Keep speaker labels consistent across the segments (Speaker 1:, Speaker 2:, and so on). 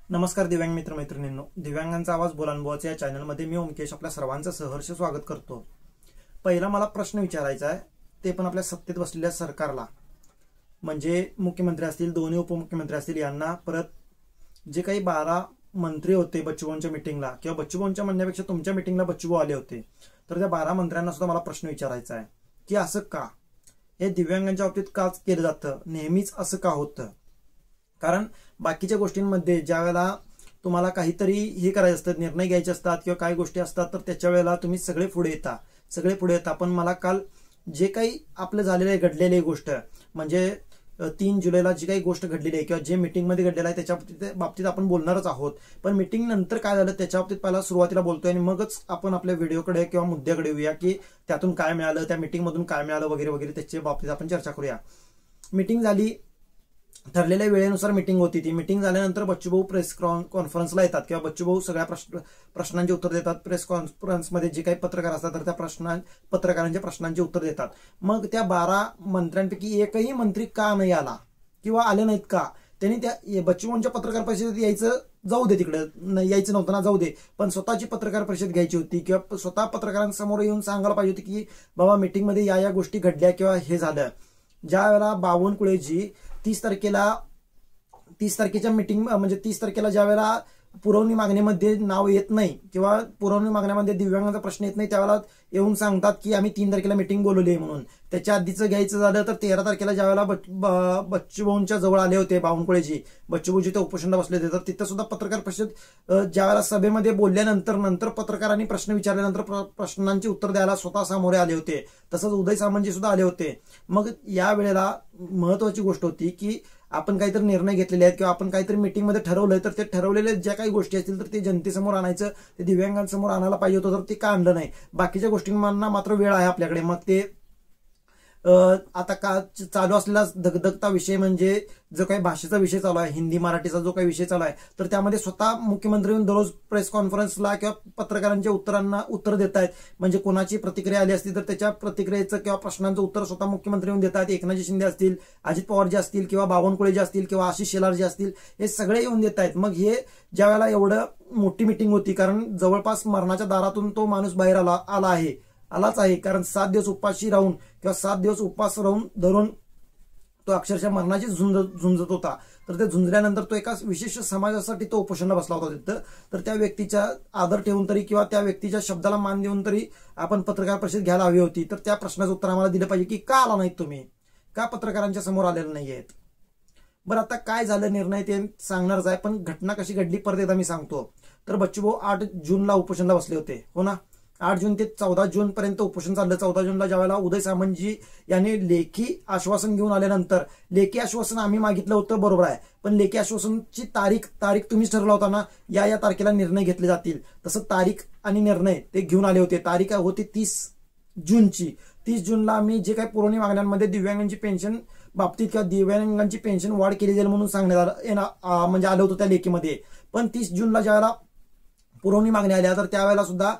Speaker 1: नमस्कार दिव्यांग मित्र मैत्रिणींनो, दिव्यांगांचा आवाज बोलानुभवाच्या या चॅनलमध्ये मी ओमकेश आपल्या सर्वांचं सहर्ष स्वागत करतो। पहिला मला प्रश्न विचारायचा आहे, ते पण आपल्या सत्तेत बसलेल्या सरकारला, म्हणजे मुख्यमंत्री असतील, दोन्ही उपमुख्यमंत्री असतील यांना, परत जे काही 12 मंत्री होते बच्चूभाऊंच्या मीटिंगला, किंवा बच्चूभाऊंच्या म्हणण्यापेक्षा तुमच्या मीटिंगला बच्चूभाऊ आले होते, तर त्या 12 मंत्र्यांना सुद्धा मला प्रश्न विचारायचा आहे की असं का, हे दिव्यांगांच्या बाबतीत का केलं जातं, नेहमीच असं का होतं? कारण बाकीच्या गोष्टींमध्ये ज्या वेळेला तुम्हाला काहीतरी हे करायचं असतं, निर्णय घ्यायचे असतात किंवा काही गोष्टी असतात, तर त्याच्या वेळेला तुम्ही सगळे पुढे येता। पण मला काल जे काही आपलं झालेलं आहे, घडलेली गोष्ट, म्हणजे 3 जुलैला जी काही गोष्ट घडलेली आहे किंवा जे मीटिंगमध्ये घडलेलं आहे त्याच्या बाबतीत आपण बोलणारच आहोत। पण मीटिंग नंतर काय झालं त्याच्या बाबतीत पहिला सुरुवातीला बोलतोय आणि मगच आपण आपल्या व्हिडिओकडे किंवा मुद्द्याकडे येऊया की त्यातून काय मिळालं, त्या मीटिंगमधून काय मिळालं वगैरे वगैरे, त्याच्या बाबतीत आपण चर्चा करूया। मीटिंग झाली, ठरलेल्या वेळेनुसार मीटिंग होती। ती मीटिंग झाल्यानंतर बच्चूभाऊ प्रेस कॉन्फरन्सला येतात किंवा बच्चूभाऊ सगळ्या प्रश्नांचे उत्तर देतात। प्रेस कॉन्फरन्समध्ये जे काही पत्रकार असतात तर त्या पत्रकारांच्या प्रश्नांचे उत्तर देतात। मग त्या 12 मंत्र्यांपैकी एकही मंत्री का नाही आला किंवा आले नाहीत का, त्यांनी त्या बच्चूभाऊंच्या पत्रकार परिषदेत यायचं, जाऊ दे तिकडे, यायचं नव्हतं ना, जाऊ दे, पण स्वतःची पत्रकार परिषद घ्यायची होती किंवा स्वतः पत्रकारांसमोर येऊन सांगायला पाहिजे होती की बाबा मीटिंगमध्ये या गोष्टी घडल्या किंवा हे झालं। ज्या वेळेला बावनकुळेजी 30 तारखेच्या मीटिंग, म्हणजे 30 तारखेला ज्या वेळेला पुरवणी मागणीमध्ये नाव येत नाही किंवा पुरवणी मागण्यामध्ये दिव्यांगांचा प्रश्न येत नाही, त्यावेळेला येऊन सांगतात की आम्ही 3 तारखेला मीटिंग बोलवली आहे म्हणून। त्याच्या आधीचं घ्यायचं झालं तर 13 तारखेला ज्या वेळेला बच्चूभाऊंच्या जवळ आले होते बावनकुळेजी, बच्चूभाऊजी ते उपोषणाला बसले होते, तर तिथं सुद्धा पत्रकार परिषद ज्या वेळेला सभेमध्ये बोलल्यानंतर पत्रकारांनी प्रश्न विचारल्यानंतर प्रश्नांची उत्तर द्यायला स्वतः समोर आले होते। तसंच उदय सामंतजी सुद्धा आले होते। मग या वेळेला महत्वाची गोष्ट होती की आपण काहीतरी निर्णय घेतलेले आहेत किंवा आपण काहीतरी मीटिंगमध्ये ठरवलंय, तर ते ठरवलेले ज्या काही गोष्टी असतील तर ते जनतेसमोर आणायचं, ते दिव्यांगांसमोर आणायला पाहिजे होतं, तर ते का आणलं नाही? बाकीच्या गोष्टींना मात्र वेळ आहे आपल्याकडे। मग ते आता का चालू असलेला धगधगता विषय म्हणजे जो काही भाषेचा विषय चालू आहे, हिंदी मराठीचा जो काही विषय चालू आहे, तर त्यामध्ये स्वतः मुख्यमंत्री येऊन दररोज प्रेस कॉन्फरन्सला किंवा पत्रकारांच्या उत्तरांना उत्तर देत आहेत। म्हणजे कोणाची प्रतिक्रिया आली असती तर त्याच्या प्रतिक्रियेचं किंवा प्रश्नांचं उत्तर स्वतः मुख्यमंत्री येऊन देतात। एकनाथजी शिंदे असतील, अजित पवार जे असतील किंवा बावनकुळे जे असतील किंवा आशिष शेलार जे असतील, हे सगळे येऊन देत आहेत। मग हे ज्या वेळेला एवढं मोठी मीटिंग होती, कारण जवळपास मरणाच्या दारातून तो माणूस बाहेर आलाच आहे, कारण 7 दिवस उपाशी राहून किंवा 7 दिवस उपवास राहून धरून तो अक्षरशः मरणाची झुंजत होता। तर ते झुंजल्यानंतर तो एका विशिष्ट समाजासाठी तो उपोषणाला बसला होता तिथं। तर त्या व्यक्तीचा आदर ठेवून तरी किंवा त्या व्यक्तीच्या शब्दाला मान देऊन तरी आपण पत्रकार परिषद घ्यायला हवी होती। तर त्या प्रश्नाचं उत्तर आम्हाला दिलं पाहिजे की का आला नाहीत तुम्ही, का पत्रकारांच्या समोर आलेले नाहीयेत? बरं, आता काय झालं निर्णय ते सांगणारच आहे, पण घटना कशी घडली परत एकदा मी सांगतो। तर बच्चूभाऊ 8 जूनला उपोषणाला बसले होते, हो ना। 8 जून ते 14 जून पर्यंत उपोषण चाललं। 14 जूनला ज्यावेळेला उदय सामंतजी यांनी लेखी आश्वासन घेऊन आल्यानंतर, लेखी आश्वासन आम्ही मागितलं होतं बरोबर आहे, पण लेखी आश्वासनची तारीख तुम्हीच ठरवला होता ना, या तारखेला निर्णय घेतले जातील, तसं तारीख आणि निर्णय ते घेऊन आले होते। तारीख होती 30 जूनची। 30 जूनला आम्ही जे काही पुरवणी मागण्यांमध्ये दिव्यांगांची पेन्शन बाबतीत किंवा दिव्यांगांची पेन्शन वाढ केली जाईल म्हणून सांगण्यात म्हणजे आलं होतं त्या लेखीमध्ये। पण 30 जूनला ज्यावेळेला पुरवणी मागण्या आल्या तर त्यावेळेला सुद्धा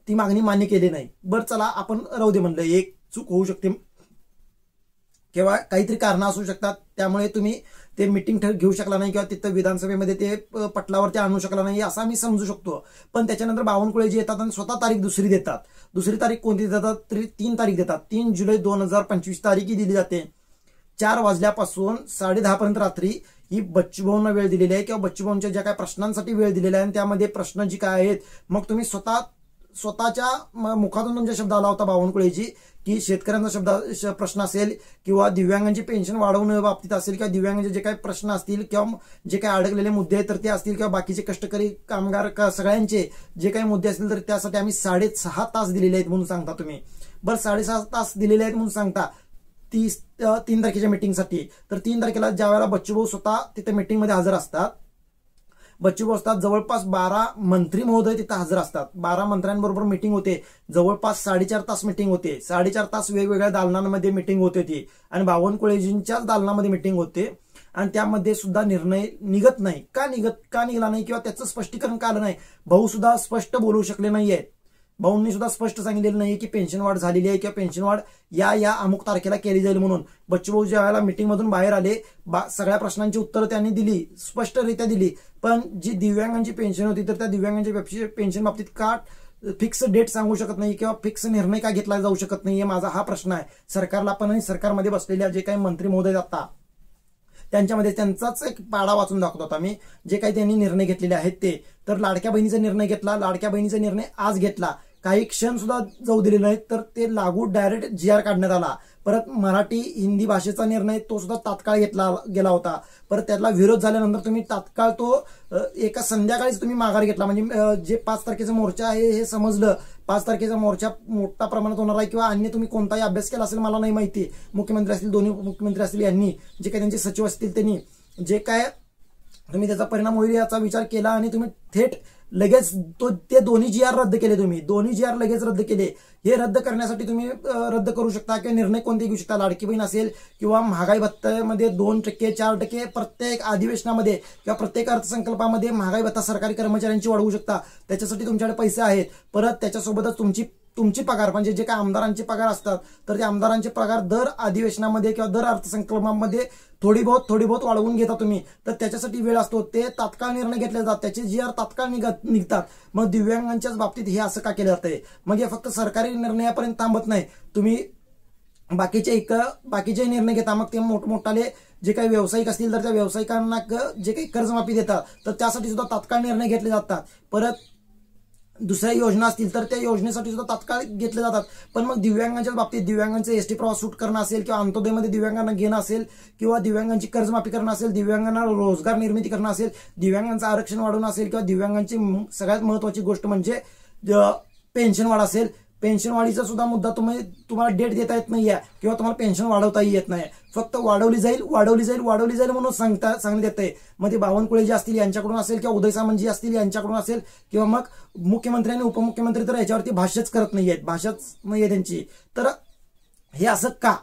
Speaker 1: ती मागणी मान्य केली नाही। बरं चला, आपण राहू दे म्हणलं, एक चूक होऊ शकते किंवा काहीतरी कारण असू शकतात, त्यामुळे तुम्ही ते मीटिंग घेऊ शकला नाही किंवा तिथं विधानसभेमध्ये ते पटलावरती आणू शकला नाही, असं आम्ही समजू शकतो। पण त्याच्यानंतर बावनकुळे जे येतात आणि स्वतः तारीख दुसरी देतात। दुसरी तारीख कोणती देतात? 3 तारीख देतात। 3 जुलै 2025 तारीख दिली जाते। 4 वाजल्यापासून 10:30 पर्यंत रात्री ही बच्चूभाऊंना वेळ दिलेली आहे किंवा बच्चूभाऊंच्या ज्या काही प्रश्नांसाठी वेळ दिलेला आहे, आणि त्यामध्ये प्रश्न जी काय आहेत, मग तुम्ही स्वतःच्या मुखातून तुमच्या शब्द आला होता बावनकुळेजी की शेतकऱ्यांचा प्रश्न असेल किंवा दिव्यांगांची पेन्शन वाढवण्या बाबतीत असेल किंवा दिव्यांगांचे जे काही प्रश्न असतील किंवा जे काही अडकलेले मुद्दे आहेत तर ते असतील किंवा बाकीचे कष्टकरी कामगार सगळ्यांचे जे काही मुद्दे असतील तर त्यासाठी आम्ही 6.5 तास दिलेले आहेत म्हणून सांगता तुम्ही। बरं, 6.5 तास दिलेले आहेत म्हणून सांगता 3 तारखेच्या मीटिंगसाठी। तर 3 तारखेला ज्या वेळेला बच्चूभाऊ स्वतः तिथे मीटिंगमध्ये हजर असतात, बच्चूभाऊ असतात, जवळपास 12 मंत्री महोदय तिथे हजर असतात। 12 मंत्र्यांबरोबर मीटिंग होते, जवळपास 4.5 तास मीटिंग होते। 4.5 तास वेगवेगळ्या दालनांमध्ये मीटिंग होते ती, आणि बावनकुळेजींच्याच दालनामध्ये मीटिंग होते, आणि त्यामध्ये सुद्धा निर्णय निघत नाही। का निघला नाही किंवा त्याचं स्पष्टीकरण का आलं नाही? भाऊ सुद्धा स्पष्ट बोलू शकले नाहीयेत। भाऊंनी सुद्धा स्पष्ट सांगितलेलं नाही की पेन्शन वाढ झालेली आहे किंवा पेन्शन वाढ या अमुक तारखेला केली जाईल म्हणून. बच्चूभाऊ ज्या वेळेला मिटिंगमधून बाहेर आले, सगळ्या प्रश्नांची उत्तरं त्यांनी दिली, स्पष्टरित्या दिली. पण जी दिव्यांगांची पेन्शन होती तर त्या दिव्यांगांच्या पेन्शन बाबतीत का फिक्स डेट सांगू शकत नाही किंवा फिक्स निर्णय का घेतला जाऊ शकत नाही, माझा हा प्रश्न आहे सरकारला पण. आणि सरकारमध्ये बसलेल्या जे काही मंत्री महोदय आता त्यांच्यामध्ये त्यांचाच एक पाडा वाचून दाखवतो आता मी, जे काही त्यांनी निर्णय घेतलेले आहेत ते. तर लाडक्या बहिणीचा निर्णय घेतला, लाडक्या बहिणीचा निर्णय आज घेतला, काही क्षण सुद्धा जाऊ दिले नाहीत, तर ते लागू डायरेक्ट GR काढण्यात आला. परत मराठी हिंदी भाषेचा निर्णय तो सुद्धा तात्काळ घेतला गेला होता. परत त्याला विरोध झाल्यानंतर तुम्ही तात्काळ तो एका संध्याकाळीच तुम्ही माघार घेतला. म्हणजे जे 5 तारखेचा मोर्चा आहे हे समजलं, 5 तारखेचा मोर्चा मोठ्या प्रमाणात होणार आहे किंवा अन्य तुम्ही कोणताही अभ्यास केला असेल मला नाही माहिती, मुख्यमंत्री असतील, दोन्ही मुख्यमंत्री असतील, यांनी जे काही त्यांचे सचिव असतील त्यांनी जे काय तुम्ही त्याचा परिणाम होईल याचा विचार केला आणि तुम्ही थेट लगेच ते दोन्ही GR रद्द केले. तुम्ही दोन्ही GR लगेच रद्द केले. हे रद्द करण्यासाठी तुम्ही रद्द करू शकता किंवा निर्णय कोणते घेऊ शकता. लाडकी बहीण असेल किंवा महागाई भत्त्यामध्ये 2%, 4%, प्रत्येक अधिवेशनामध्ये किंवा प्रत्येक अर्थसंकल्पामध्ये महागाई भत्ता सरकारी कर्मचाऱ्यांची वाढवू शकता. त्याच्यासाठी तुमच्याकडे पैसे आहेत. परत त्याच्यासोबतच तुमची पगार म्हणजे जे काही आमदारांचे पगार असतात तर ते आमदारांचे पगार दर अधिवेशनामध्ये किंवा दर अर्थसंकल्पामध्ये थोडी बहुत वाढवून घेता तुम्ही. तर त्याच्यासाठी वेळ असतो, ते तात्काळ निर्णय घेतले जातात, त्याचे GR तात्काळ निघतात. मग दिव्यांगांच्याच बाबतीत हे असं का केलं जातंय? मग हे फक्त सरकारी निर्णयापर्यंत थांबत नाही, तुम्ही बाकीचे निर्णय घेता. मग ते मोठमोठाले जे काही व्यावसायिक असतील तर त्या व्यावसायिकांना जे काही कर्जमाफी देतात तर त्यासाठी सुद्धा तात्काळ निर्णय घेतले जातात. परत दुसऱ्या योजना असतील तर त्या योजनेसाठी सुद्धा तात्काळ घेतले जातात. पण मग दिव्यांगांच्या बाबतीत दिव्यांगांचे ST प्रवास सूट करणं असेल किंवा अंत्योदयमध्ये दिव्यांगांना घेणं असेल किंवा दिव्यांगांची कर्जमाफी करणं असेल, दिव्यांगांना रोजगार निर्मिती करणं असेल, दिव्यांगांचं आरक्षण वाढवणं असेल किंवा दिव्यांगांची सगळ्यात महत्वाची गोष्ट म्हणजे पेन्शन वाढ असेल, पेन्शन वाढीचा सुद्धा मुद्दा तुम्हाला डेट देता येत नाहीये किंवा तुम्हाला पेन्शन वाढवताही येत नाही. फक्त वाढवली जाईल म्हणून सांगण्यात येतंय. मग ते बावनकुळे जे असतील यांच्याकडून असेल किंवा उदय सामंत जी असतील यांच्याकडून असेल किंवा मग मुख्यमंत्री आणि उपमुख्यमंत्री तर याच्यावरती भाष्यच करत नाहीयेत, भाषाच नाहीये त्यांची. तर हे असं का,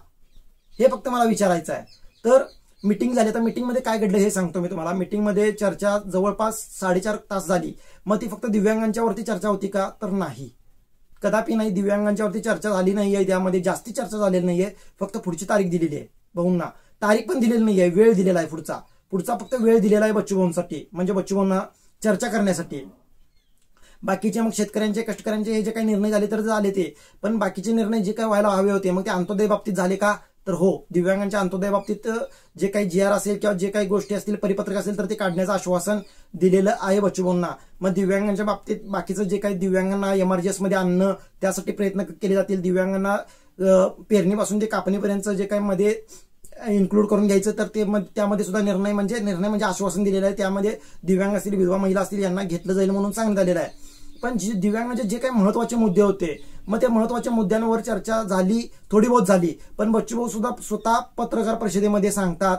Speaker 1: हे फक्त मला विचारायचं आहे. तर मीटिंग झाली, तर मीटिंगमध्ये काय घडलं हे सांगतो मी तुम्हाला. मीटिंगमध्ये चर्चा जवळपास 4.5 तास झाली. मग ती फक्त दिव्यांगांच्यावरती चर्चा होती का? तर नाही, कदापि नाही. दिव्यांगांच्यावरती चर्चा झाली नाहीये, त्यामध्ये जास्ती चर्चा झालेली नाहीये. फक्त पुढची तारीख दिलेली आहे भाऊंना, तारीख पण दिलेली नाहीये, वेळ दिलेला आहे पुढचा फक्त वेळ दिलेला आहे बच्चूभाऊंसाठी, म्हणजे बच्चूभाऊंना चर्चा करण्यासाठी. बाकीचे मग शेतकऱ्यांचे, कष्टकऱ्यांचे हे जे काही निर्णय झाले तर झाले ते, पण बाकीचे निर्णय जे काही व्हायला हवे होते मग ते अंत्योदय बाबतीत झाले का? तर हो, दिव्यांगांच्या अंत्योदय बाबतीत जे काही GR असेल किंवा जे काही गोष्टी असतील, परिपत्रक असेल तर ते काढण्याचं आश्वासन दिलेलं आहे बच्चूभाऊंना. मग दिव्यांगांच्या बाबतीत बाकीचं जे काही दिव्यांगांना MRGS मध्ये आणणं त्यासाठी प्रयत्न केले जातील. दिव्यांगांना पेरणीपासून ते कापणीपर्यंत जे काही मध्ये इन्क्लूड करून घ्यायचं तर ते त्यामध्ये सुद्धा निर्णय म्हणजे आश्वासन दिलेलं आहे. त्यामध्ये दिव्यांग असतील, विधवा महिला असतील यांना घेतलं जाईल म्हणून सांगण्यात आलेलं आहे. पण दिव्यांगांचे जे काही महत्वाचे मुद्दे होते मग त्या महत्वाच्या मुद्द्यांवर चर्चा झाली, थोडी बहुत झाली. पण बच्चूभाऊ सुद्धा स्वतः पत्रकार परिषदेमध्ये सांगतात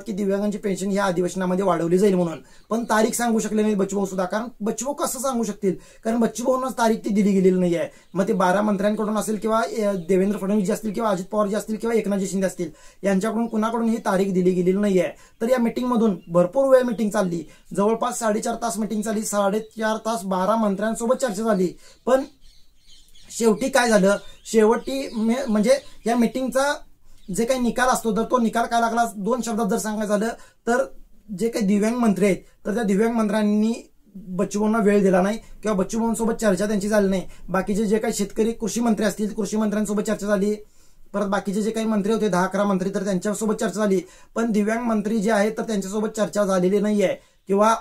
Speaker 1: की दिव्यांगांची पेन्शन या अधिवेशनामध्ये वाढवली जाईल म्हणून. पण तारीख सांगू शकले नाही बच्चूभाऊ सुद्धा. कारण बच्चूभाऊ कसं सांगू शकतील? कारण बच्चूभाऊंनाच तारीख ती दिली गेलेली नाही आहे. मग ते 12 मंत्र्यांकडून असेल किंवा देवेंद्र फडणवीस जे असतील किंवा अजित पवार जे असतील किंवा एकनाथजी शिंदे असतील यांच्याकडून कुणाकडून ही तारीख दिली गेलेली नाही आहे. तर या मीटिंगमधून भरपूर वेळ मीटिंग चालली, जवळपास 4.5 तास मीटिंग चालली, 4.5 तास 12 मंत्र्यांसोबत चर्चा झाली. पण शेवटी काय झालं? शेवटी म्हणजे या मीटिंगचा जे काही निकाल असतो तर तो निकाल काय लागला, 2 शब्दात जर सांगायचं झालं तर जे काही दिव्यांग मंत्री आहेत तर त्या दिव्यांग मंत्र्यांनी बच्चूभाऊंना वेळ दिला नाही किंवा बच्चूभाऊंसोबत चर्चा त्यांची झाली नाही. बाकीचे जे काही शेतकरी कृषी मंत्री असतील, कृषी मंत्र्यांसोबत चर्चा झाली. परत बाकीचे जे काही मंत्री होते 10-11 मंत्री तर त्यांच्यासोबत चर्चा झाली. पण दिव्यांग मंत्री जे आहेत तर त्यांच्यासोबत चर्चा झालेली नाहीये किंवा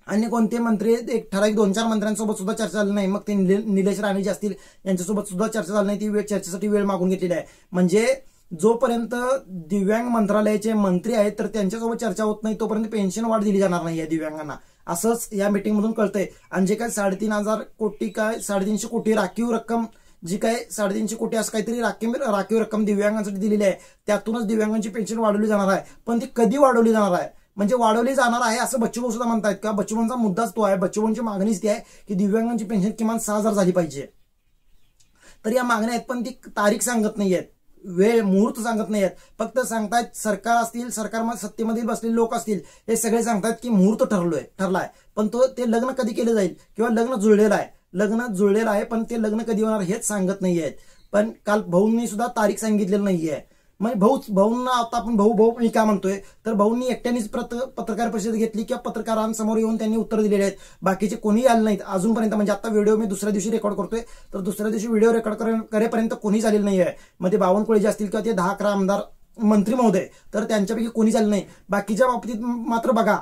Speaker 1: अन्य कोणते मंत्री एक ठराविक 2-4 मंत्र्यांसोबत सुद्धा चर्चा झाली नाही. मग ते निलेश राणे जे असतील यांच्यासोबत सुद्धा चर्चा झाली नाही. ती चर्चेसाठी वेळ मागून घेतलेली आहे. म्हणजे जोपर्यंत दिव्यांग मंत्रालयाचे मंत्री आहेत तर त्यांच्यासोबत चर्चा होत नाही तोपर्यंत पेन्शन वाढ दिली जाणार नाही दिव्यांगांना, असंच या मीटिंगमधून कळतंय. आणि जे काय 3,500 कोटी काय 350 कोटी राखीव रक्कम जी काय 350 कोटी असं काहीतरी राखीव रक्कम दिव्यांगांसाठी दिलेली आहे त्यातूनच दिव्यांगांची पेन्शन वाढवली जाणार आहे. पण ती कधी वाढवली जाणार आहे? म्हणजे वाढवली जाणार आहे असं बच्चूभाऊ सुद्धा म्हणतायत का? बच्चूभाऊंचा मुद्दाच तो आहे, बच्चूभाऊंची मागणीच ती आहे की दिव्यांगांची पेन्शन किमान 6,000 झाली पाहिजे. तर या मागण्या आहेत पण ती तारीख सांगत नाहीयेत. मुहूर्त सांगत नाहीत, फक्त सांगतायत सरकार असतील, सरकारमध्ये सत्तेमध्ये बसलेले लोक असतील, हे सगळे सांगतात की मुहूर्त ठरलाय, पण ते लग्न कधी केलं जाईल किंवा लग्न जुळलेलं आहे पण ते लग्न कधी होणार हेच सांगत नाहीयेत. पण काल भाऊंनी सुद्धा तारीख सांगितलेली नाहीये. म्हणजे भाऊंना आता आपण भाऊ मी काय म्हणतोय तर भाऊंनी एकट्यानेच पत्रकार परिषद घेतली किंवा पत्रकारांसमोर येऊन त्यांनी उत्तर दिलेले आहेत, बाकीचे कोणी आले नाहीत अजूनपर्यंत. म्हणजे आता व्हिडिओ मी दुसऱ्या दिवशी रेकॉर्ड करतोय तर दुसऱ्या दिवशी व्हिडिओ रेकॉर्ड करेपर्यंत कोणीच आलेलं नाहीये. मग ते बावनकुळे जे असतील किंवा ते 10-11 आमदार मंत्री महोदय तर त्यांच्यापैकी कोणीच आले नाही. बाकीच्या बाबतीत मात्र बघा,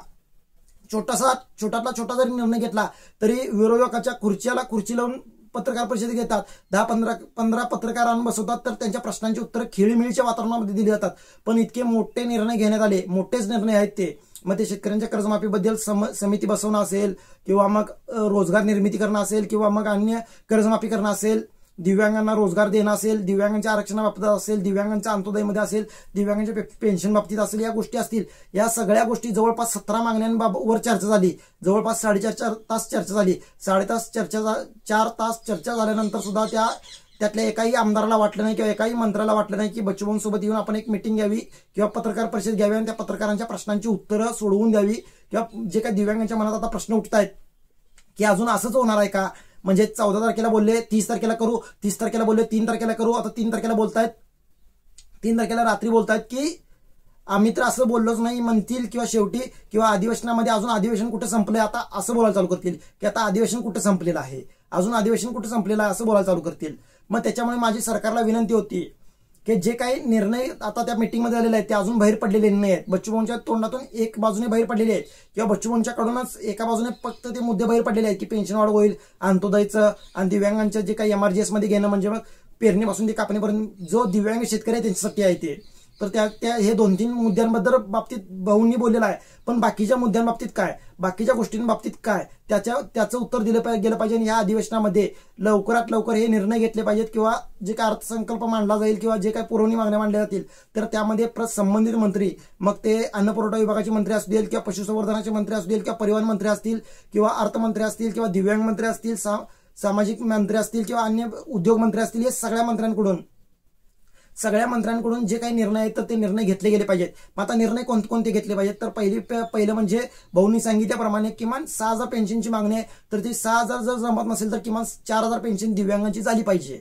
Speaker 1: छोटातला छोटा जरी निर्णय घेतला तरी विरोधकाच्या खुर्ची लावून पत्रकार परिषद घेतात, 10-15 पत्रकारांना बसवतात तर त्यांच्या प्रश्नांची उत्तर खेळीमेळीच्या वातावरणामध्ये दिली जातात. पण इतके मोठे निर्णय घेण्यात आले, मोठेच निर्णय आहेत ते. मग ते शेतकऱ्यांच्या कर्जमाफीबद्दल समिती बसवणं असेल किंवा मग रोजगार निर्मिती करणं असेल किंवा मग अन्य कर्जमाफी करणं असेल, दिव्यांगांना रोजगार देणं असेल, दिव्यांगांच्या आरक्षणाबाबतीत असेल, दिव्यांगांच्या अंत्योदयमध्ये असेल, दिव्यांगांच्या पेन्शन बाबतीत असेल, या गोष्टी असतील. या सगळ्या गोष्टी जवळपास 17 मागण्यांवर चर्चा झाली, जवळपास 4.5 तास चर्चा झाली. 4 तास चर्चा झाल्यानंतर सुद्धा त्यातल्या एकाही आमदाराला वाटलं नाही किंवा एकाही मंत्र्याला वाटलं नाही की बच्चूभाऊंसोबत येऊन आपण एक मिटिंग घ्यावी किंवा पत्रकार परिषद घ्यावी आणि त्या पत्रकारांच्या प्रश्नांची उत्तरं सोडवून द्यावी किंवा जे काही दिव्यांगांच्या मनात आता प्रश्न उठतायत की अजून असंच होणार आहे का. म्हणजे 14 तारखेला बोलले 30 तारखेला करू, 30 तारखेला बोलले 3 तारखेला करू, आता 3 तारखेला बोलतायत, 3 तारखेला रात्री बोलतायत की आम्ही तर असं बोललोच नाही म्हणतील किंवा शेवटी किंवा अधिवेशनामध्ये अजून अधिवेशन कुठे संपलंय आता असं बोलायला चालू करतील की आता अधिवेशन कुठे संपलेलं आहे, अजून अधिवेशन कुठे संपलेलं आहे असं बोलायला चालू करतील. मग त्याच्यामुळे माझी सरकारला विनंती होती की जे काही निर्णय आता त्या मीटिंगमध्ये आलेले आहेत ते अजून बाहेर पडलेले नाही आहेत. बच्चूभाऊंच्या तोंडातून एक बाजूने बाहेर पडलेले आहेत किंवा बच्चूभाऊंच्याकडूनच एका बाजूने फक्त ते मुद्दे बाहेर पडलेले आहेत की पेन्शन वाढ होईल, अंत्योदयचं आणि दिव्यांगांच्या जे काही MRGS मध्ये घेणं म्हणजे मग पेरणीपासून ते कापणीपर्यंत जो दिव्यांग शेतकरी आहे त्यांच्यासाठी आहे ते. तर त्या हे 2-3 मुद्द्यांबद्दल बाबतीत भाऊंनी बोललेलं आहे. पण बाकीच्या मुद्द्यांबाबतीत काय, बाकीच्या गोष्टींबाबतीत काय, त्याचं उत्तर गेलं पाहिजे. आणि या अधिवेशनामध्ये लवकरात लवकर हे निर्णय घेतले पाहिजेत किंवा जे काय अर्थसंकल्प मांडला जाईल किंवा जे काही पुरवणी मागण्या मांडल्या जातील तर त्यामध्ये संबंधित मंत्री, मग ते अन्न पुरवठा विभागाचे मंत्री असतील किंवा पशुसंवर्धनाचे मंत्री असतील किंवा परिवहन मंत्री असतील किंवा अर्थमंत्री असतील किंवा दिव्यांग मंत्री असतील, सामाजिक मंत्री असतील किंवा अन्य उद्योग मंत्री असतील, हे सगळ्या मंत्र्यांकडून जे काही निर्णय आहेत तर ते निर्णय घेतले गेले पाहिजेत. मग आता निर्णय कोणते घेतले पाहिजेत तर पहिलं म्हणजे भाऊंनी सांगितल्याप्रमाणे किमान 6,000 पेन्शनची मागणी आहे तर ती 6,000 जर जमत नसेल तर किमान 4,000 पेन्शन दिव्यांगांची झाली पाहिजे.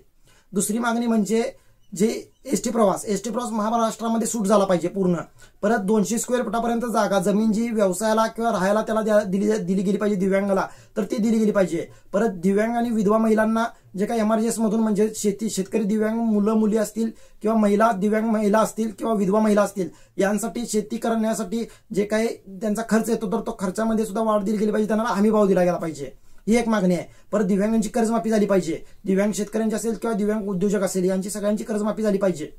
Speaker 1: दुसरी मागणी म्हणजे जे एसटी प्रवास महाराष्ट्रामध्ये सूट झाला पाहिजे पूर्ण. परत 200 स्क्वेअर फुटापर्यंत जागा जमीन जी व्यवसायाला किंवा राहायला त्याला दिली गेली पाहिजे दिव्यांगाला तर ती दिली गेली पाहिजे. परत दिव्यांग आणि विधवा महिलांना जे काही MRGS मधून म्हणजे शेतकरी दिव्यांग मुलं मुली असतील किंवा दिव्यांग महिला असतील किंवा विधवा महिला असतील यांसाठी शेती करण्यासाठी जे काही त्यांचा खर्च येतो तर तो खर्चामध्ये सुद्धा वाढ दिली गेली पाहिजे, त्यांना हमी भाव दिला गेला पाहिजे, ही एक मागणी आहे. परत दिव्यांगांची कर्जमाफी झाली पाहिजे, दिव्यांग शेतकऱ्यांची असेल किंवा दिव्यांग उद्योजक असेल यांची सगळ्यांची कर्जमाफी झाली पाहिजे.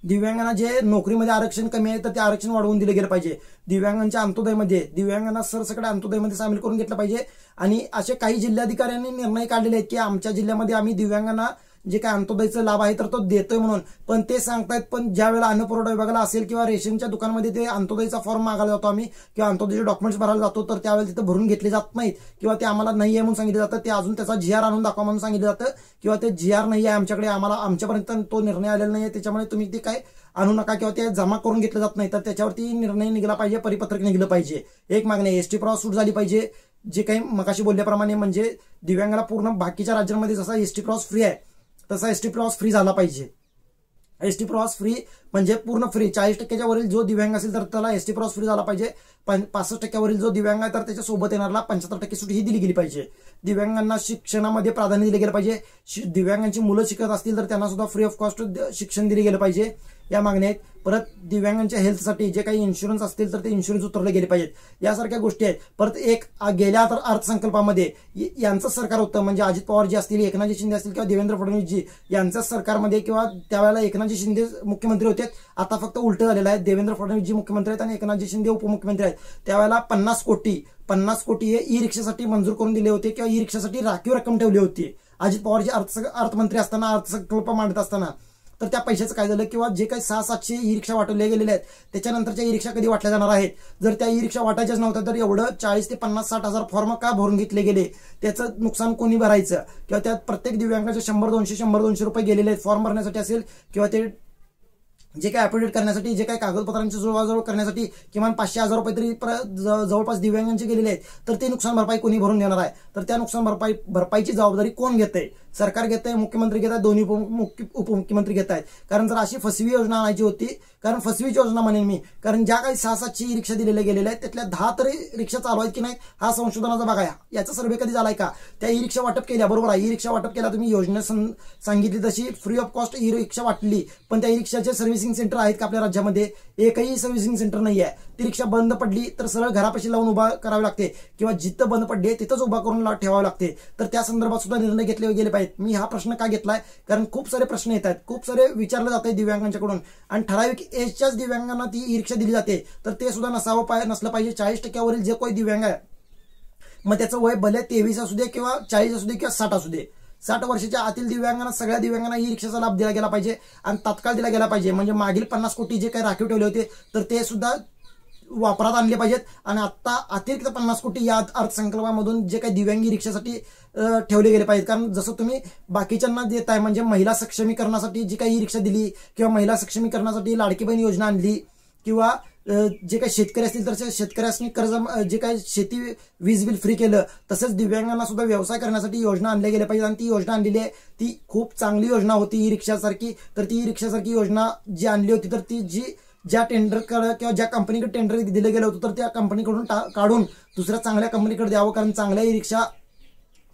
Speaker 1: दिव्यांगांना जे नोकरीमध्ये आरक्षण कमी आहे तर ते आरक्षण वाढवून दिले गेलं पाहिजे. दिव्यांगांच्या अंत्योदयमध्ये दिव्यांगांना सरसकट अंत्योदयमध्ये सामील करून घेतलं पाहिजे. आणि असे काही जिल्हाधिकाऱ्यांनी निर्णय काढलेले आहेत की आमच्या जिल्ह्यामध्ये आम्ही दिव्यांगांना जे काय अंत्योदयचा लाभ आहे तर तो देतोय म्हणून, पण ते सांगतायत पण ज्या वेळेला अन्न पुरवठा विभागाला असेल किंवा रेशनच्या दुकानमध्ये ते अंत्योदयचा फॉर्म मागायला जातो आम्ही किंवा अंत्योदयचे डॉक्युमेंट्स भरायला जातो तर त्यावेळेला तिथे भरून घेतले जात नाहीत किंवा ते आम्हाला नाही आहे म्हणून सांगितलं जातं, ते अजून त्याचा GR आणून दाखवा म्हणून सांगितलं जातं किंवा ते GR नाही आहे आमच्याकडे, आमच्यापर्यंत तो निर्णय आलेला नाही आहे त्याच्यामुळे तुम्ही ते काय आणू नका किंवा ते जमा करून घेतलं जात नाही तर त्याच्यावरती निर्णय निघाला पाहिजे, परिपत्रक निघलं पाहिजे. एक मागणी एसटी प्रवास सूट झाली पाहिजे. जे काही मगाशी बोलल्याप्रमाणे म्हणजे दिव्यांगाला पूर्ण बाकीच्या राज्यांमध्ये जसा एसटी प्रवास फ्री आहे तसा एसटी प्रवास फ्री झाला पाहिजे. एसटी प्रवास फ्री म्हणजे पूर्ण फ्री. 40% वरील जो दिव्यांग असेल तर त्याला एसटी प्रवास फ्री झाला पाहिजे. 65% वरील जो दिव्यांग आहे तर त्याच्या सोबत येणारा 75% सूट ही दिली गेली पाहिजे. दिव्यांगांना शिक्षणामध्ये प्राधान्य दिले गेलं पाहिजे. दिव्यांगांची मुलं शिकत असतील तर त्यांना सुद्धा फ्री ऑफ कॉस्ट शिक्षण दिले गेलं पाहिजे, या मागण्या आहेत. परत दिव्यांगांच्या हेल्थसाठी जे काही इन्शुरन्स असतील तर ते इन्शुरन्स उतरले गेले पाहिजेत, यासारख्या गोष्टी आहेत. परत एक गेल्या अर्थसंकल्पामध्ये यांचं सरकार होतं म्हणजे अजित पवार जी असतील, एकनाथजी शिंदे असतील किंवा देवेंद्र फडणवीसजी यांच्याच सरकारमध्ये किंवा त्यावेळेला एकनाथजी शिंदे मुख्यमंत्री होते. आता फक्त उलट झालेलं आहे, देवेंद्र फडणवीसजी मुख्यमंत्री आहेत आणि एकनाथजी शिंदे उपमुख्यमंत्री आहेत. त्यावेळेला 50 कोटी हे ई रिक्षासाठी मंजूर करून दिले होते किंवा ई रिक्षासाठी राखीव रक्कम ठेवली होती. अजित पवारजी अर्थमंत्री असताना अर्थसंकल्प मांडत असताना तर त्या पैशाचं काय झालं, किंवा जे काही 600-700 ई रिक्षा वाटवले गेलेले आहेत त्याच्यानंतरच्या ई रिक्षा कधी वाटल्या जाणार आहेत. जर त्या ई रिक्षा वाटायच्याच नव्हत्या तर एवढं 40 ते 50-60 हजार फॉर्म का भरून घेतले गेले, त्याचं नुकसान कोणी भरायचं, किंवा त्यात प्रत्येक दिव्यांगाचे 100-200 रुपये गेलेले आहेत फॉर्म भरण्यासाठी असेल, किंवा ते जे काही अपडेट करण्यासाठी, जे काही कागदपत्रांची जुळवाजुळव करण्यासाठी किमान 500-1000 रुपये तरी जवळपास दिव्यांगांचे गेलेले आहेत. तर ते नुकसान भरपाई कोणी भरून देणार आहे, तर त्या नुकसान भरपाईची जबाबदारी कोण घेते? सरकार घेत आहे, मुख्यमंत्री घेत आहेत, दोन्ही उपमुख्यमंत्री घेत आहेत. कारण जर अशी फसवी योजना आणायची होती, कारण फसवीची योजना म्हणेन मी, कारण ज्या काही 600-700 ई रिक्षा दिलेल्या गेलेल्या आहेत त्यातल्या 10 तरी रिक्षा चालू आहेत की नाही हा संशोधनाचा भाग आहे. याचा सर्व्हे कधी झालाय का? त्या ई रिक्षा वाटप केल्या, बरोबर आहे, ई रिक्षा वाटप केला तुम्ही, योजना सांगितली तशी फ्री ऑफ कॉस्ट ई रिक्षा वाटली, पण त्या ई रिक्षाचे सर्व्हिसिंग सेंटर आहेत का आपल्या राज्यामध्ये? एकही सर्व्हिसिंग सेंटर नाही आहे. ती रिक्षा बंद पडली तर सरळ घरापाशी लावून उभा करावी लागते, किंवा जिथं बंद पडली तिथंच उभा करून ठेवावं लागते. तर त्या संदर्भात सुद्धा निर्णय घेतले गेले पाहिजेत. मी हा प्रश्न का घेतलाय, कारण खूप सारे प्रश्न येत आहेत, खूप सारे विचारले जात आहेत दिव्यांगांच्याकडून, आणि ठराविक एजच्याच दिव्यांगांना ती ई रिक्षा दिली जाते. तर ते सुद्धा नसलं पाहिजे. 40% जे कोणी दिव्यांग आहे, मग त्याचं वय भले 23 असू दे किंवा 40 असू दे किंवा 60 असू दे, 60 वर्षाच्या आतील दिव्यांगांना, सगळ्या दिव्यांगांना ई रिक्षाचा लाभ दिला गेला पाहिजे, आणि तात्काळ दिला गेला पाहिजे. म्हणजे मागील 50 कोटी जे काही राखीव ठेवले होते तर ते सुद्धा वापरात आणले पाहिजेत, आणि आता अतिरिक्त 50 कोटी या अर्थसंकल्पामधून जे काही दिव्यांगी रिक्षासाठी ठेवले गेले पाहिजेत. कारण जसं तुम्ही बाकीच्यांना देत आहे, म्हणजे महिला सक्षमीकरणासाठी जी काही ई रिक्षा दिली, किंवा महिला सक्षमीकरणासाठी लाडकी बहीण योजना आणली, किंवा जे काही शेतकरी असतील तर शेतकऱ्यांनी कर्ज, जे काही शेती वीज बिल फ्री केलं, तसंच दिव्यांगांना सुद्धा व्यवसाय करण्यासाठी योजना आणल्या गेल्या पाहिजे. आणि ती योजना आणलेली आहे ती खूप चांगली योजना होती ई रिक्षासारखी. तर ती ई रिक्षासारखी योजना जी आणली होती, तर ती ज्या टेंडरकडे किंवा ज्या कंपनीकडे टेंडर दिलं गेलं होतं तर त्या कंपनीकडून काढून दुसऱ्या चांगल्या कंपनीकडे द्यावं. कारण चांगल्या ई रिक्षा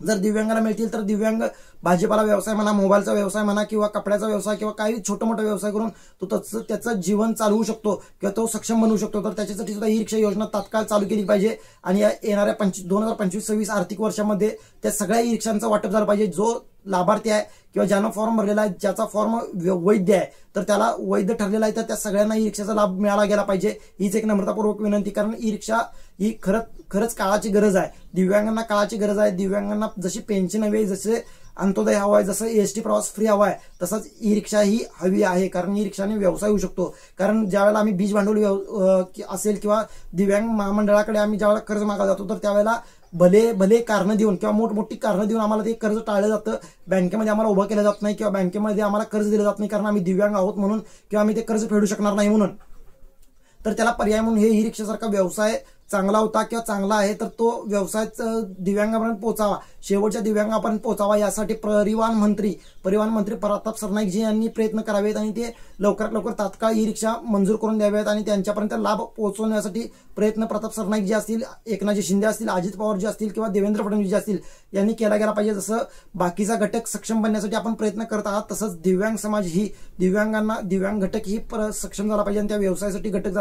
Speaker 1: जर दिव्यांगाला मिळतील तर दिव्यांग भाजीपाला व्यवसाय म्हणा, मोबाईलचा व्यवसाय म्हणा, किंवा कपड्याचा व्यवसाय, किंवा काही छोटा मोठा व्यवसाय करून तो त्याचं जीवन चालवू शकतो, किंवा तो सक्षम बनवू शकतो. तर त्याच्यासाठी सुद्धा ई रिक्षा योजना तात्काळ चालू केली पाहिजे, आणि या येणाऱ्या 2025-26 आर्थिक वर्षामध्ये त्या सगळ्या ई रिक्षांचं वाटप झालं पाहिजे. जो लाभार्थी आहे किंवा ज्यानं फॉर्म भरलेला आहे, ज्याचा फॉर्म वैध आहे, तर त्याला वैध ठरलेला आहे, तर त्या सगळ्यांना ई रिक्षाचा लाभ मिळाला गेला पाहिजे. हीच एक नम्रतापूर्वक विनंती. कारण ई रिक्षा ही खरंच काळाची गरज आहे, दिव्यांगांना काळाची गरज आहे. दिव्यांगांना जशी पेन्शन हवी आहे, जसे अंत्योदय हवा आहे, जसं एसटी प्रवास फ्री हवा आहे, तसंच ई रिक्षा ही हवी आहे. कारण ई रिक्षाने व्यवसाय होऊ शकतो. कारण ज्यावेळेला आम्ही बीज भांडवल असेल किंवा दिव्यांग महामंडळाकडे आम्ही ज्यावेळेला कर्ज मागायला जातो, तर त्यावेळेला भले कारणं देऊन किंवा मोठमोठी कारणं देऊन आम्हाला ते कर्ज टाळलं जातं, बँकेमध्ये आम्हाला उभं केलं जात नाही, किंवा बँकेमध्ये आम्हाला कर्ज दिलं जात नाही, कारण आम्ही दिव्यांग आहोत म्हणून, किंवा आम्ही ते कर्ज फेडू शकणार नाही म्हणून. तर त्याला पर्याय म्हणून हे ई रिक्षासारखा व्यवसाय चांगला होता किंवा चांगला आहे, तर तो व्यवसाय दिव्यांगापर्यंत पोहोचावा, शेवटच्या दिव्यांगापर्यंत पोहोचावा, यासाठी परिवहन मंत्री प्रताप सरनाईकजी यांनी प्रयत्न करावेत, आणि ते लवकरात लवकर तात्काळ ई रिक्षा मंजूर करून द्यावेत, आणि त्यांच्यापर्यंत लाभ पोहोचवण्यासाठी प्रयत्न प्रताप सरनाईक जी असतील, एकनाथजी शिंदे असतील, अजित पवार जी असतील, किंवा देवेंद्र फडणवीस जी असतील, यांनी केला गेला पाहिजे. जसं बाकीचा घटक सक्षम बनण्यासाठी आपण प्रयत्न करत आहात, तसंच दिव्यांग समाज ही दिव्यांग घटक ही सक्षम झाला पाहिजे, आणि त्या व्यवसायासाठी घटक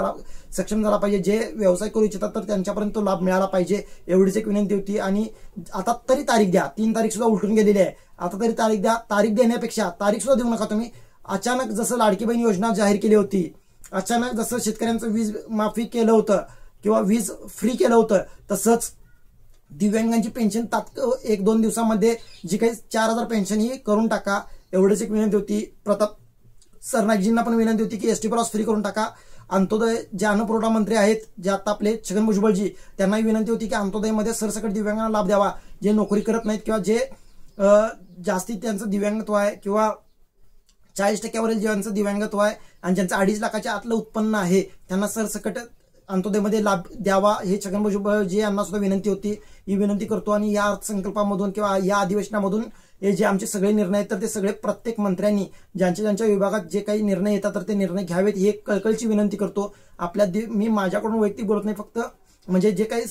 Speaker 1: सक्षम झाला पाहिजे. जे व्यवसाय करू इच्छितात तर त्यांच्यापर्यंत तो लाभ मिळाला पाहिजे, एवढीच एक विनंती होती. आणि आता तरी तारीख द्या, 3 तारीख सुद्धा उलटून गेलेली आहे, आता तरी तारीख द्या. तारीख देण्यापेक्षा तारीख सुद्धा देऊ नका तुम्ही. अचानक जसं लाडकी बहीण योजना जाहीर केली होती, अचानक जसं शेतकऱ्यांचं वीज माफी केलं होतं किंवा वीज फ्री केलं होतं, तसंच दिव्यांगांची पेन्शन 1-2 दिवसामध्ये जी काही 4000 पेन्शन ही करून टाका, एवढीच एक विनंती होती. प्रताप सरनाईकजींना पण विनंती होती की एसटी प्रवास फ्री करून टाका. अंत्योदय जे अन्नपुरवठा मंत्री आहेत, जे आता आपले छगन भुजबळजी, त्यांनाही विनंती होती की अंत्योदयमध्ये सरसकट दिव्यांगांना लाभ द्यावा, जे नोकरी करत नाहीत किंवा जे जास्तीत त्यांचं दिव्यांगत्व आहे, किंवा 40%वरील ज्यांचं दिव्यांगत्व आहे आणि ज्यांचं 2.5 लाखाच्या आतलं उत्पन्न आहे, त्यांना सरसकट अंत्योदयमध्ये लाभ द्यावा, हे छगन भुजबळजी यांना सुद्धा विनंती होती. ही विनंती करतो, आणि या अर्थसंकल्पामधून किंवा या अधिवेशनामधून हे जे आमचे सगळे निर्णय आहेत तर ते सगळे प्रत्येक मंत्र्यांनी ज्यांच्या विभागात जे काही निर्णय येतात तर ते निर्णय घ्यावेत, ही एक कळकळीची विनंती करतो. मी माझ्याकडून वैयक्तिक बोलत नाही, फक्त म्हणजे जे काही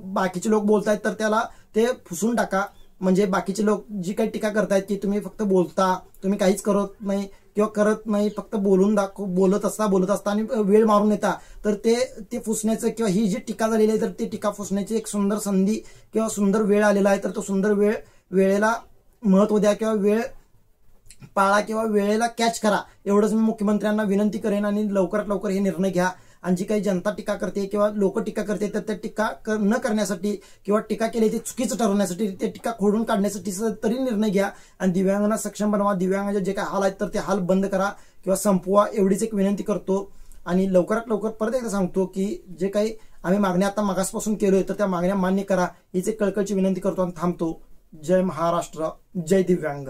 Speaker 1: बाकीचे लोक बोलतायत तर त्याला ते फुसून टाका. म्हणजे बाकीचे लोक जी काही टीका करतायत की तुम्ही फक्त बोलता, तुम्ही काहीच करत नाही, फक्त बोलत असता आणि वेळ मारून येता, तर ते फुसण्याचं किंवा ही जी टीका झालेली आहे तर ती टीका फुसण्याची एक सुंदर संधी किंवा सुंदर वेळ आलेला आहे. तर तो सुंदर वेळेला महत्व द्या, किंवा वेळ पाळा, किंवा वेळेला कॅच करा, एवढंच मी मुख्यमंत्र्यांना विनंती करेन. आणि लवकरात लवकर हे निर्णय घ्या. आणि जी काही जनता टीका करते किंवा लोक टीका करते तर त्या टीका न करण्यासाठी किंवा टीका केली ते चुकीचं ठरवण्यासाठी ते टीका खोडून काढण्यासाठी तरी निर्णय घ्या आणि दिव्यांगांना सक्षम बनवा. दिव्यांगांचे जे काही हाल आहेत तर ते हाल बंद करा किंवा संपवा एवढीच एक विनंती करतो. आणि लवकरात लवकर परत एकदा सांगतो की जे काही आम्ही मागण्या आता मागासपासून केलोय तर त्या मागण्या मान्य करा हीच एक कळकळीची विनंती करतो आणि थांबतो. जय महाराष्ट्र, जय दिव्यांग.